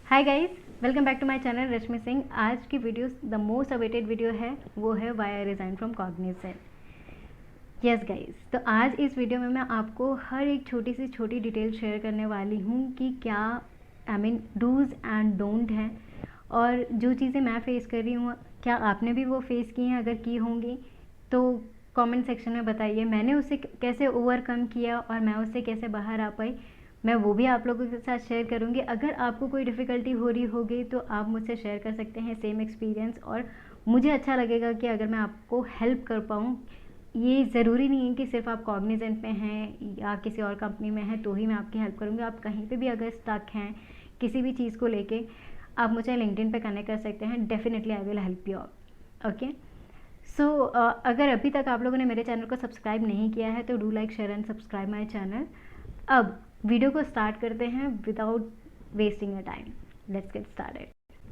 Hi guys, welcome back to my channel Rashmi Singh. आज की video the most awaited video है, वो है why I resign from Cognizant. Yes guys, तो आज इस वीडियो में मैं आपको हर एक छोटी सी छोटी डिटेल शेयर करने वाली हूँ कि क्या डूज़ एंड डोंट हैं, और जो चीज़ें मैं फेस कर रही हूँ क्या आपने भी वो फेस की हैं। अगर की होंगी तो कमेंट सेक्शन में बताइए मैंने उसे कैसे ओवरकम किया और मैं उससे कैसे बाहर आ पाई। मैं वो भी आप लोगों के साथ शेयर करूँगी। अगर आपको कोई डिफ़िकल्टी हो रही होगी तो आप मुझसे शेयर कर सकते हैं सेम एक्सपीरियंस, और मुझे अच्छा लगेगा कि अगर मैं आपको हेल्प कर पाऊँ। ये ज़रूरी नहीं है कि सिर्फ आप कॉग्निजेंट में हैं या किसी और कंपनी में हैं तो ही मैं आपकी हेल्प करूँगी। आप कहीं पे भी अगर स्टक हैं किसी भी चीज़ को लेके, आप मुझे लिंक्डइन पे कनेक्ट कर सकते हैं। Definitely I will help you out. Okay, so अगर अभी तक आप लोगों ने मेरे चैनल को सब्सक्राइब नहीं किया है तो do like share and subscribe my channel. अब वीडियो को स्टार्ट करते हैं without wasting a time. Let's get started.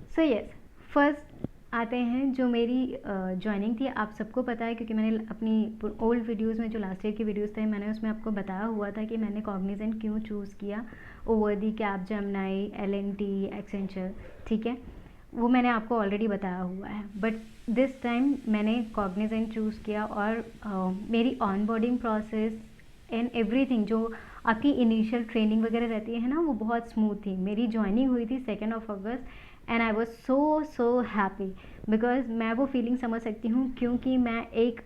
So yes, first आते हैं जो मेरी ज्वाइनिंग थी। आप सबको पता है क्योंकि मैंने अपनी ओल्ड वीडियोस में, जो लास्ट ईयर की वीडियोस थे, मैंने उसमें आपको बताया हुआ था कि मैंने कॉग्निजेंट क्यों चूज़ किया over the Capgemini, LNT, Accenture. ठीक है, वो मैंने आपको ऑलरेडी बताया हुआ है, बट दिस टाइम मैंने कॉग्निजेंट चूज़ किया। और मेरी ऑनबोर्डिंग प्रोसेस एंड एवरीथिंग, जो आपकी इनिशियल ट्रेनिंग वगैरह रहती है ना, वो बहुत स्मूथ थी। मेरी ज्वाइनिंग हुई थी 2 August and I was so happy, because मैं वो फीलिंग समझ सकती हूँ क्योंकि मैं एक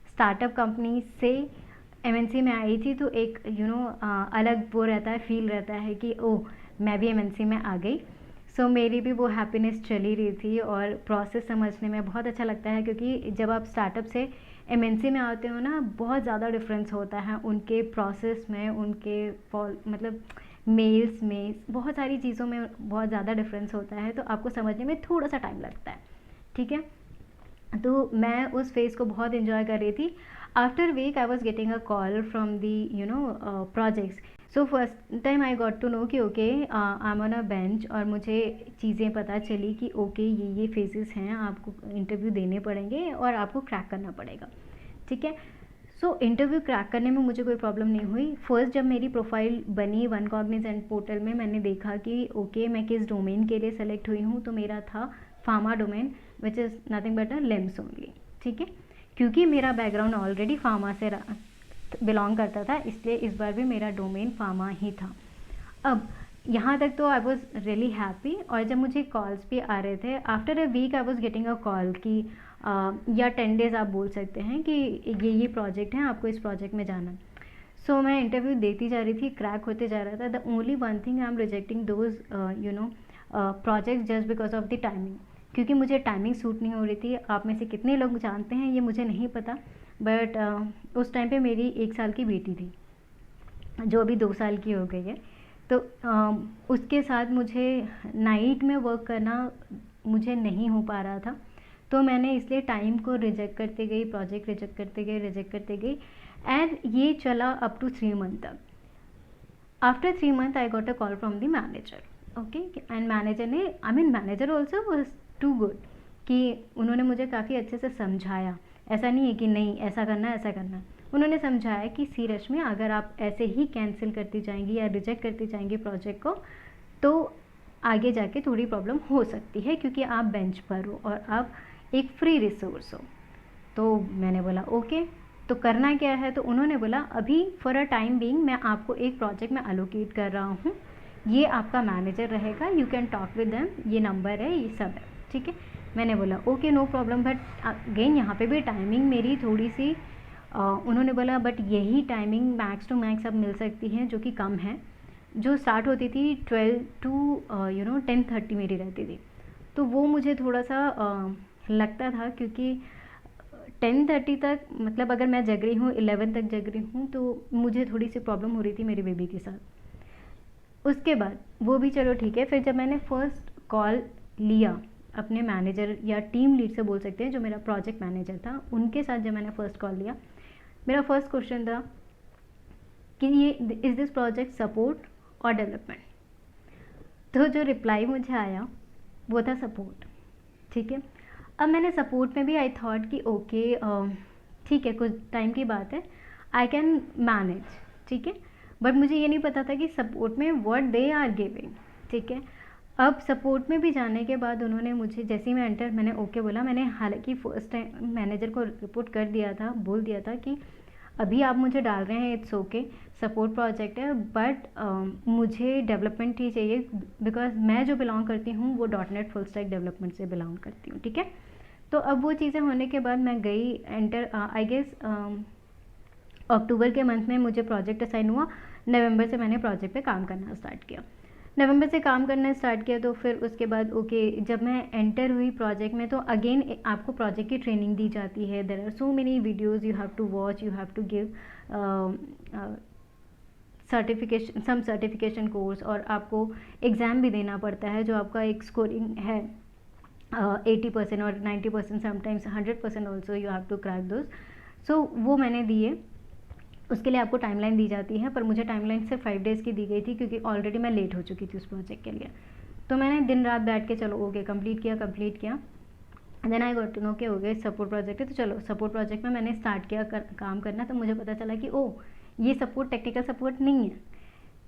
स्टार्टअप कंपनी से MNC में आई थी। तो एक अलग वो रहता है, फील रहता है कि ओह, मैं भी MNC में आ गई। सो मेरी भी वो हैप्पीनेस चली रही थी और प्रोसेस समझने में बहुत अच्छा लगता है, क्योंकि जब आप स्टार्टअप से MNC में आते हो ना, बहुत ज़्यादा डिफरेंस होता है उनके प्रोसेस में, उनके मतलब मेल्स में, बहुत सारी चीज़ों में बहुत ज़्यादा डिफरेंस होता है। तो आपको समझने में थोड़ा सा टाइम लगता है। ठीक है, तो मैं उस फेज़ को बहुत इन्जॉय कर रही थी। After week I was getting a call from the projects. So first time I got to know कि okay, I am on a bench, और मुझे चीज़ें पता चली कि ओके ये फेजेस हैं, आपको इंटरव्यू देने पड़ेंगे और आपको क्रैक करना पड़ेगा। ठीक है, सो इंटरव्यू क्रैक करने में मुझे कोई प्रॉब्लम नहीं हुई। फर्स्ट जब मेरी प्रोफाइल बनी वन कॉग्निजेंट पोर्टल में, मैंने देखा कि ओके मैं किस डोमेन के लिए सेलेक्ट हुई हूँ, तो मेरा था pharma domain, which is nothing but a limbs only. ठीक है, क्योंकि मेरा बैकग्राउंड ऑलरेडी फार्मा से बिलोंग करता था, इसलिए इस बार भी मेरा डोमेन फार्मा ही था। अब यहाँ तक तो आई वॉज रियली हैप्पी। और जब मुझे कॉल्स भी आ रहे थे, after a week I was getting a call कि या 10 डेज़ आप बोल सकते हैं कि ये प्रोजेक्ट है, आपको इस प्रोजेक्ट में जाना। सो मैं इंटरव्यू देती जा रही थी, क्रैक होते जा रहा था। The only one thing I am rejecting those project just because of the timing, क्योंकि मुझे टाइमिंग सूट नहीं हो रही थी। आप में से कितने लोग जानते हैं ये मुझे नहीं पता, बट उस टाइम पे मेरी 1 साल की बेटी थी, जो अभी 2 साल की हो गई है। तो उसके साथ मुझे नाइट में वर्क करना मुझे नहीं हो पा रहा था। तो मैंने इसलिए टाइम को रिजेक्ट करते गई, प्रोजेक्ट रिजेक्ट करते गई, एंड ये चला अप टू 3 मंथ तक। After 3 month I got a call from the manager. Okay, and manager ने, manager also was too good, कि उन्होंने मुझे काफ़ी अच्छे से समझाया। ऐसा नहीं है कि नहीं ऐसा करना है, ऐसा करना है। उन्होंने समझाया कि सी रश्मि, अगर आप ऐसे ही कैंसिल करती जाएंगी या रिजेक्ट करती जाएंगी प्रोजेक्ट को, तो आगे जाके थोड़ी प्रॉब्लम हो सकती है, क्योंकि आप बेंच पर हो और आप एक फ्री रिसोर्स हो। तो मैंने बोला ओके, तो करना क्या है। तो उन्होंने बोला अभी फॉर अ टाइम बीइंग मैं आपको एक प्रोजेक्ट में अलोकेट कर रहा हूँ, ये आपका मैनेजर रहेगा, you can talk with them, ये नंबर है, ये सब है। ठीक है, मैंने बोला okay no problem. But again यहाँ पे भी टाइमिंग मेरी थोड़ी सी उन्होंने बोला बट यही टाइमिंग मैक्स टू मैक्स अब मिल सकती है, जो कि कम है। जो स्टार्ट होती थी 12 टू 10:30 मेरी रहती थी। तो वो मुझे थोड़ा सा लगता था, क्योंकि 10:30 तक, मतलब अगर मैं जग रही हूँ 11 तक जग रही हूँ, तो मुझे थोड़ी सी प्रॉब्लम हो रही थी मेरी बेबी के साथ। उसके बाद वो भी चलो ठीक है। फिर जब मैंने फर्स्ट कॉल लिया अपने मैनेजर या टीम लीड से बोल सकते हैं, जो मेरा प्रोजेक्ट मैनेजर था, उनके साथ जब मैंने फ़र्स्ट कॉल लिया, मेरा फर्स्ट क्वेश्चन था कि ये इज़ दिस प्रोजेक्ट सपोर्ट और डेवलपमेंट। तो जो रिप्लाई मुझे आया वो था सपोर्ट। ठीक है, अब मैंने सपोर्ट में भी आई थॉट कि ओके ठीक है, कुछ टाइम की बात है, आई कैन मैनेज। ठीक है, बट मुझे ये नहीं पता था कि सपोर्ट में व्हाट दे आर गिविंग। ठीक है, अब सपोर्ट में भी जाने के बाद उन्होंने मुझे, जैसे ही मैं एंटर, मैंने ओके बोला। मैंने हालांकि फर्स्ट टाइम मैनेजर को रिपोर्ट कर दिया था, बोल दिया था कि अभी आप मुझे डाल रहे हैं, इट्स ओके, सपोर्ट प्रोजेक्ट है, बट मुझे डेवलपमेंट ही चाहिए, बिकॉज मैं जो बिलोंग करती हूँ वो .NET फुल स्टैक डेवलपमेंट से बिलोंग करती हूँ, ठीक है। तो अब वो चीज़ें होने के बाद मैं गई एंटर, आई गेस अक्टूबर के मंथ में मुझे प्रोजेक्ट असाइन हुआ। नवंबर से मैंने प्रोजेक्ट पे काम करना स्टार्ट किया। नवंबर से काम करना स्टार्ट किया तो फिर उसके बाद ओके, जब मैं एंटर हुई प्रोजेक्ट में तो अगेन आपको प्रोजेक्ट की ट्रेनिंग दी जाती है। There are so many videos you have to watch, you have to give certification, some certification course, और आपको एग्ज़ाम भी देना पड़ता है जो आपका एक स्कोरिंग है 80% और 90%, sometimes 100% also you have to crack those. So वो मैंने दिए। उसके लिए आपको टाइमलाइन दी जाती है, पर मुझे टाइमलाइन सिर्फ 5 डेज़ की दी गई थी क्योंकि ऑलरेडी मैं लेट हो चुकी थी उस प्रोजेक्ट के लिए। तो मैंने दिन रात बैठ के चलो ओके कंप्लीट किया। Then I got to know कि हो गया सपोर्ट प्रोजेक्ट है, तो चलो सपोर्ट प्रोजेक्ट में मैंने स्टार्ट किया काम करना। तो मुझे पता चला कि ओ ये सपोर्ट टेक्निकल सपोर्ट नहीं है।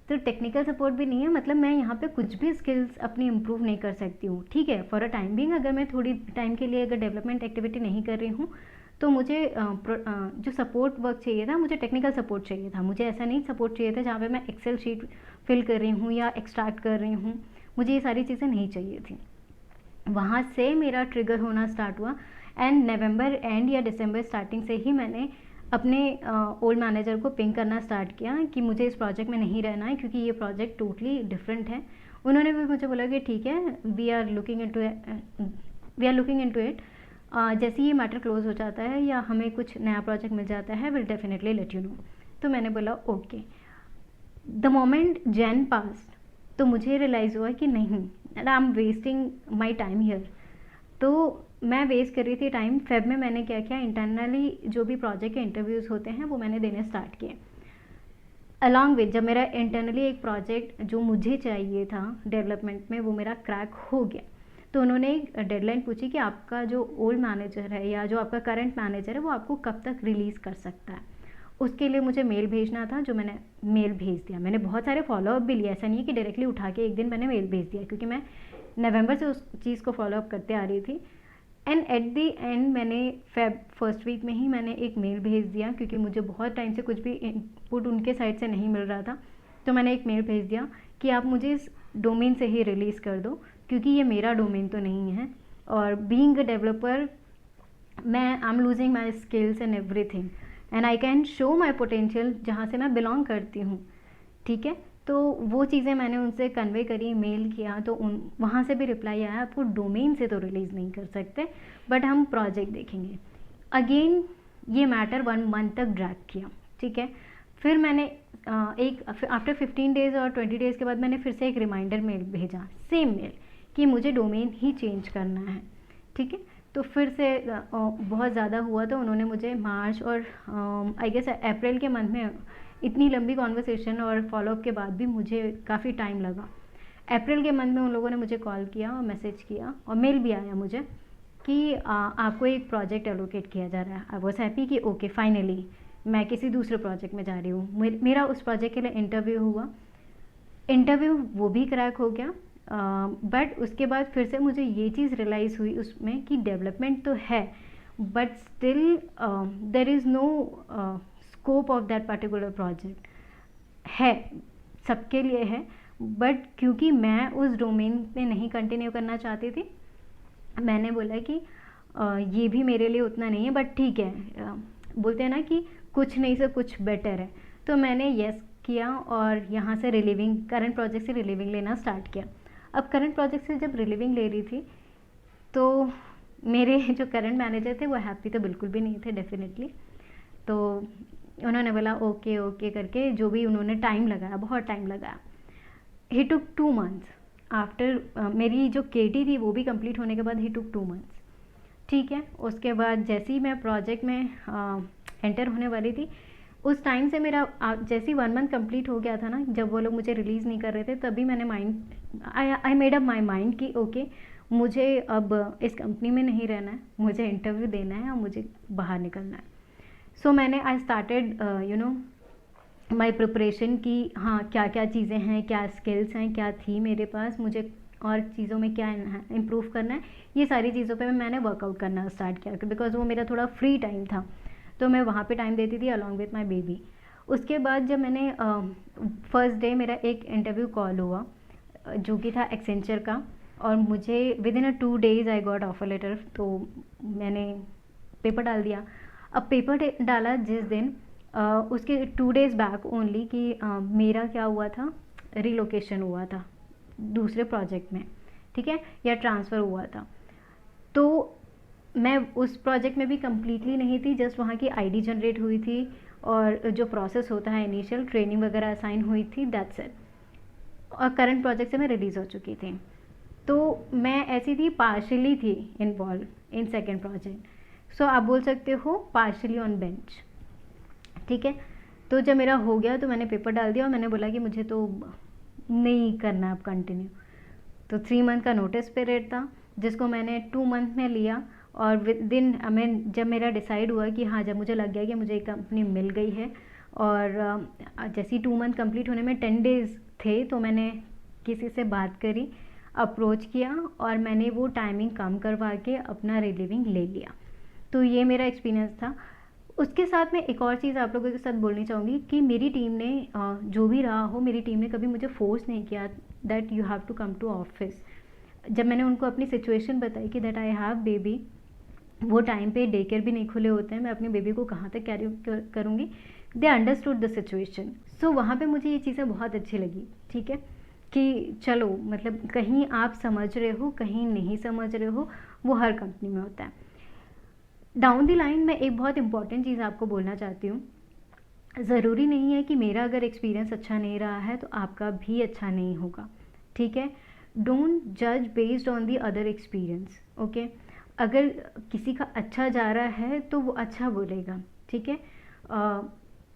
तो टेक्निकल सपोर्ट भी नहीं है, मतलब मैं यहाँ पे कुछ भी स्किल्स अपनी इम्प्रूव नहीं कर सकती हूँ, ठीक है। फॉर अ टाइम बिंग अगर मैं थोड़ी टाइम के लिए अगर डेवलपमेंट एक्टिविटी नहीं कर रही हूँ तो मुझे जो सपोर्ट वर्क चाहिए था, मुझे टेक्निकल सपोर्ट चाहिए था। मुझे ऐसा नहीं सपोर्ट चाहिए था जहाँ पे मैं एक्सेल शीट फिल कर रही हूँ या एक्सट्रैक्ट कर रही हूँ, मुझे ये सारी चीज़ें नहीं चाहिए थी। वहाँ से मेरा ट्रिगर होना स्टार्ट हुआ एंड नवंबर एंड या दिसंबर स्टार्टिंग से ही मैंने अपने ओल्ड मैनेजर को पिंग करना स्टार्ट किया कि मुझे इस प्रोजेक्ट में नहीं रहना है क्योंकि ये प्रोजेक्ट टोटली डिफरेंट है। उन्होंने भी मुझे बोला कि ठीक है, we are looking into it, जैसे ही ये मैटर क्लोज हो जाता है या हमें कुछ नया प्रोजेक्ट मिल जाता है, will definitely let you know. तो मैंने बोला ओके। द मोमेंट जैन पास तो मुझे रियलाइज़ हुआ कि नहीं, I am wasting my time here. तो मैं वेस्ट कर रही थी टाइम। फेब में मैंने क्या किया, इंटरनली जो भी प्रोजेक्ट के इंटरव्यूज़ होते हैं वो मैंने देने स्टार्ट किए। अलॉन्ग विद जब मेरा इंटरनली एक प्रोजेक्ट जो मुझे चाहिए था डेवलपमेंट में वो मेरा क्रैक हो गया, तो उन्होंने एक डेडलाइन पूछी कि आपका जो ओल्ड मैनेजर है या जो आपका करंट मैनेजर है वो आपको कब तक रिलीज़ कर सकता है। उसके लिए मुझे मेल भेजना था, जो मैंने मेल भेज दिया। मैंने बहुत सारे फॉलोअप भी लिए, ऐसा नहीं है कि डायरेक्टली उठा के एक दिन मैंने मेल भेज दिया, क्योंकि मैं नवंबर से उस चीज़ को फॉलोअप करते आ रही थी। एंड एट दी एंड मैंने फेब फर्स्ट वीक में ही मैंने एक मेल भेज दिया, क्योंकि मुझे बहुत टाइम से कुछ भी इनपुट उनके साइड से नहीं मिल रहा था। तो मैंने एक मेल भेज दिया कि आप मुझे इस डोमेन से ही रिलीज़ कर दो, क्योंकि ये मेरा डोमेन तो नहीं है, और बीइंग अ डेवलपर मैं I am losing my skills and everything and I can show my potential जहाँ से मैं बिलोंग करती हूँ, ठीक है। तो वो चीज़ें मैंने उनसे कन्वे करी, मेल किया, तो वहाँ से भी रिप्लाई आया, आपको डोमेन से तो रिलीज़ नहीं कर सकते, बट हम प्रोजेक्ट देखेंगे। अगेन ये मैटर 1 मंथ तक ड्रैग किया, ठीक है। फिर मैंने आफ्टर 15 डेज़ और 20 डेज़ के बाद मैंने फिर से एक रिमाइंडर मेल भेजा, सेम मेल, कि मुझे डोमेन ही चेंज करना है, ठीक है। तो फिर से बहुत ज़्यादा हुआ, तो उन्होंने मुझे मार्च और आई गेस अप्रैल के मंथ में, इतनी लंबी कॉन्वर्सेशन और फॉलोअप के बाद भी मुझे काफ़ी टाइम लगा। अप्रैल के मंथ में उन लोगों ने मुझे कॉल किया और मैसेज किया और मेल भी आया मुझे कि आपको एक प्रोजेक्ट एलोकेट किया जा रहा है। आई वॉज हैप्पी कि ओके फाइनली मैं किसी दूसरे प्रोजेक्ट में जा रही हूँ। मेरा उस प्रोजेक्ट के लिए इंटरव्यू हुआ, इंटरव्यू वो भी क्रैक हो गया, बट उसके बाद फिर से मुझे ये चीज़ रियलाइज़ हुई उसमें कि डेवलपमेंट तो है, but still there is no scope of that particular project है, सबके लिए है, बट क्योंकि मैं उस डोमेन में नहीं कंटिन्यू करना चाहती थी, मैंने बोला कि ये भी मेरे लिए उतना नहीं है, बट ठीक है, बोलते हैं ना कि कुछ नहीं से कुछ बेटर है। तो मैंने येस किया और यहाँ से रिलीविंग, करंट प्रोजेक्ट से रिलीविंग लेना स्टार्ट किया। अब करंट प्रोजेक्ट से जब रिलीविंग ले रही थी तो मेरे जो करंट मैनेजर थे वो हैप्पी तो बिल्कुल भी नहीं थे डेफिनेटली। तो उन्होंने बोला ओके ओके करके, जो भी उन्होंने टाइम लगाया, बहुत टाइम लगाया। ही टुक 2 मंथ्स आफ्टर, मेरी जो केटी थी वो भी कंप्लीट होने के बाद ही टुक 2 मंथ्स, ठीक है। उसके बाद जैसे ही मैं प्रोजेक्ट में एंटर होने वाली थी, उस टाइम से मेरा जैसे ही 1 मंथ कंप्लीट हो गया था ना, जब वो लोग मुझे रिलीज़ नहीं कर रहे थे, तभी मैंने I made up my mind कि ओके मुझे अब इस कंपनी में नहीं रहना है, मुझे इंटरव्यू देना है और मुझे बाहर निकलना है। सो मैंने आई स्टार्टेड माय प्रिपरेशन की, हाँ क्या क्या चीज़ें हैं, क्या स्किल्स हैं, क्या थी मेरे पास, मुझे और चीज़ों में क्या इम्प्रूव करना है, ये सारी चीज़ों पे मैंने वर्कआउट करना स्टार्ट किया, बिकॉज वो मेरा थोड़ा फ्री टाइम था, तो मैं वहाँ पे टाइम देती थी अलॉन्ग विथ माय बेबी। उसके बाद जब मैंने फर्स्ट डे मेरा एक इंटरव्यू कॉल हुआ जो कि था एक्सेंचर का, और मुझे within 2 days I got offer letter, तो मैंने पेपर डाल दिया। अब पेपर डाला जिस दिन, उसके 2 days बैक ओनली कि मेरा क्या हुआ था, रिलोकेशन हुआ था दूसरे प्रोजेक्ट में, ठीक है, या ट्रांसफ़र हुआ था। तो मैं उस प्रोजेक्ट में भी कम्प्लीटली नहीं थी, जस्ट वहाँ की आईडी जनरेट हुई थी और जो प्रोसेस होता है इनिशियल ट्रेनिंग वगैरह असाइन हुई थी, दैट्स इट। और करंट प्रोजेक्ट से मैं रिलीज़ हो चुकी थी, तो मैं ऐसी थी पार्शली थी इन्वॉल्व इन सेकेंड प्रोजेक्ट, सो आप बोल सकते हो पार्शली ऑन बेंच, ठीक है। तो जब मेरा हो गया तो मैंने पेपर डाल दिया और मैंने बोला कि मुझे तो नहीं करना अब कंटिन्यू। तो 3 मंथ का नोटिस पीरियड था जिसको मैंने 2 मंथ में लिया, और विद दिन जब मेरा डिसाइड हुआ कि हाँ, जब मुझे लग गया कि मुझे एक कंपनी मिल गई है, और जैसे ही 2 मंथ कंप्लीट होने में 10 days थे, तो मैंने किसी से बात करी, अप्रोच किया, और मैंने वो टाइमिंग कम करवा के अपना रिलीविंग ले लिया। तो ये मेरा एक्सपीरियंस था। उसके साथ मैं एक और चीज़ आप लोगों के साथ बोलनी चाहूँगी कि मेरी टीम ने जो भी रहा हो, मेरी टीम ने कभी मुझे फोर्स नहीं किया that you have to come to office. जब मैंने उनको अपनी सिचुएशन बताई कि दैट आई हैव बेबी, वो टाइम पे डे केयर भी नहीं खुले होते हैं, मैं अपनी बेबी को कहाँ तक कैरी करूँगी, दे अंडरस्टूड द सिचुएशन। सो वहाँ पे मुझे ये चीज़ें बहुत अच्छी लगी, ठीक है, कि चलो मतलब कहीं आप समझ रहे हो, कहीं नहीं समझ रहे हो, वो हर कंपनी में होता है। डाउन द लाइन मैं एक बहुत इंपॉर्टेंट चीज़ आपको बोलना चाहती हूँ, ज़रूरी नहीं है कि मेरा अगर एक्सपीरियंस अच्छा नहीं रहा है तो आपका भी अच्छा नहीं होगा, ठीक है। डोंट जज based on the other experience, okay. अगर किसी का अच्छा जा रहा है तो वो अच्छा बोलेगा, ठीक है।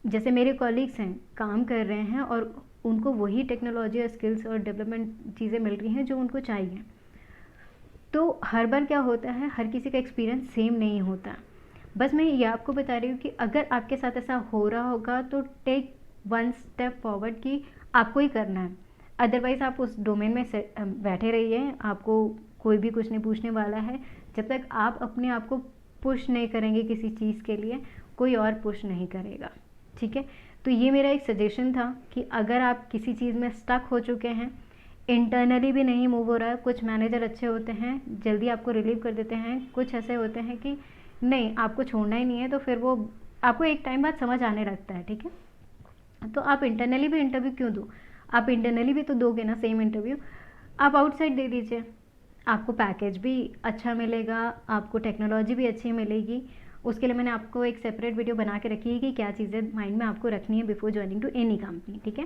जैसे मेरे कॉलीग्स हैं, काम कर रहे हैं और उनको वही टेक्नोलॉजी और स्किल्स और डेवलपमेंट चीज़ें मिल रही हैं जो उनको चाहिए। तो हर बार क्या होता है, हर किसी का एक्सपीरियंस सेम नहीं होता। बस मैं ये आपको बता रही हूँ कि अगर आपके साथ ऐसा हो रहा होगा तो टेक 1 स्टेप फॉरवर्ड कि आपको ही करना है। अदरवाइज़ आप उस डोमेन में बैठे रहिए, आपको कोई भी कुछ नहीं पूछने वाला है। जब तक आप अपने आप को पुश नहीं करेंगे किसी चीज़ के लिए, कोई और पुश नहीं करेगा, ठीक है। तो ये मेरा एक सजेशन था कि अगर आप किसी चीज़ में स्टक हो चुके हैं, इंटरनली भी नहीं मूव हो रहा है, कुछ मैनेजर अच्छे होते हैं, जल्दी आपको रिलीव कर देते हैं, कुछ ऐसे होते हैं कि नहीं आपको छोड़ना ही नहीं है, तो फिर वो आपको एक टाइम बाद समझ आने लगता है, ठीक है। तो आप इंटरनली भी इंटरव्यू क्यों दो, आप इंटरनली भी तो दोगे ना सेम इंटरव्यू, आप आउटसाइड दे दीजिए, आपको पैकेज भी अच्छा मिलेगा, आपको टेक्नोलॉजी भी अच्छी मिलेगी। उसके लिए मैंने आपको एक सेपरेट वीडियो बना के रखी है कि क्या चीज़ें माइंड में आपको रखनी है before joining two any company, ठीक है।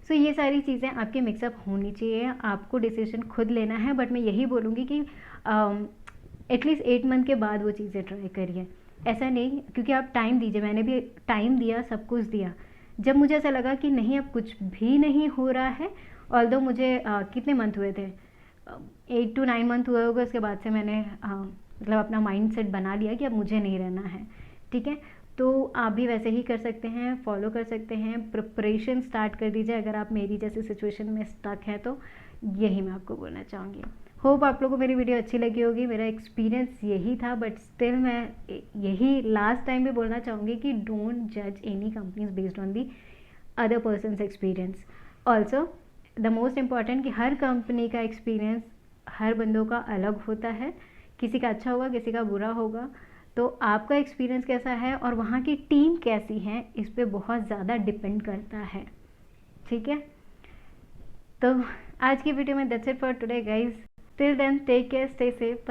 सो ये सारी चीज़ें आपके मिक्सअप होनी चाहिए, आपको डिसीजन खुद लेना है, बट मैं यही बोलूँगी कि एटलीस्ट 8 मंथ के बाद वो चीज़ें ट्राई करिए। ऐसा नहीं, क्योंकि आप टाइम दीजिए, मैंने भी टाइम दिया, सब कुछ दिया। जब मुझे ऐसा लगा कि नहीं अब कुछ भी नहीं हो रहा है, ऑल्दो मुझे कितने मंथ हुए थे, 8 to 9 मंथ हुए होंगे, उसके बाद से मैंने मतलब अपना माइंड सेट बना लिया कि अब मुझे नहीं रहना है, ठीक है। तो आप भी वैसे ही कर सकते हैं, फॉलो कर सकते हैं, प्रिपरेशन स्टार्ट कर दीजिए अगर आप मेरी जैसी सिचुएशन में स्टक हैं तो। यही मैं आपको बोलना चाहूँगी। होप आप लोगों को मेरी वीडियो अच्छी लगी होगी। मेरा एक्सपीरियंस यही था, बट स्टिल मैं यही लास्ट टाइम भी बोलना चाहूँगी कि डोंट जज any companies based on the other persons experience. Also the most important कि हर कंपनी का एक्सपीरियंस हर बंदों का अलग होता है, किसी का अच्छा होगा, किसी का बुरा होगा। तो आपका एक्सपीरियंस कैसा है और वहाँ की टीम कैसी है, इस पे बहुत ज़्यादा डिपेंड करता है, ठीक है। तो आज की वीडियो में that's it for today guys. Till then take care, stay safe.